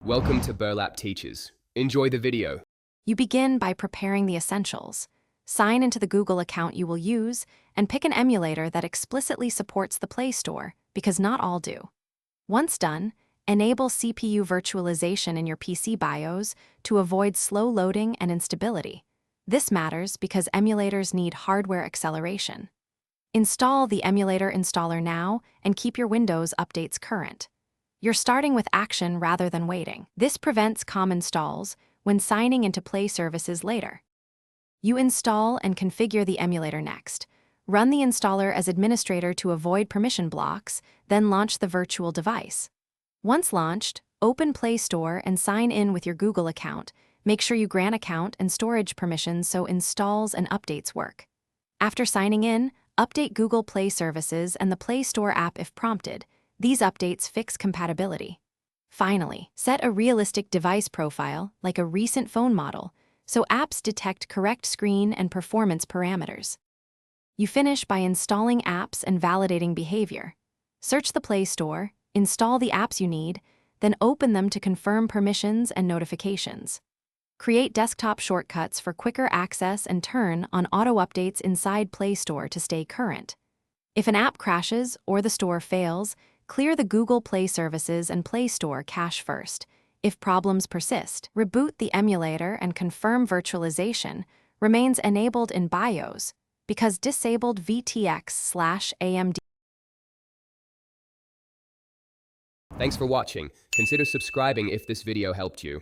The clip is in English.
Welcome to Burlap Teachers. Enjoy the video. You begin by preparing the essentials. Sign into the Google account you will use and pick an emulator that explicitly supports the Play Store, because not all do. Once done, enable CPU virtualization in your PC BIOS to avoid slow loading and instability. This matters because emulators need hardware acceleration. Install the emulator installer now and keep your Windows updates current. You're starting with action rather than waiting. This prevents common stalls when signing into Play services later. You install and configure the emulator next. Run the installer as administrator to avoid permission blocks, then launch the virtual device. Once launched, open Play Store and sign in with your Google account. Make sure you grant account and storage permissions so installs and updates work. After signing in, update Google Play services and the Play Store app if prompted. These updates fix compatibility. Finally, set a realistic device profile, like a recent phone model, so apps detect correct screen and performance parameters. You finish by installing apps and validating behavior. Search the Play Store, install the apps you need, then open them to confirm permissions and notifications. Create desktop shortcuts for quicker access and turn on auto-updates inside Play Store to stay current. If an app crashes or the store fails, clear the Google Play services and Play Store cache first. If problems persist, reboot the emulator and confirm virtualization remains enabled in BIOS because disabled VTX/AMD. Thanks for watching. Consider subscribing if this video helped you.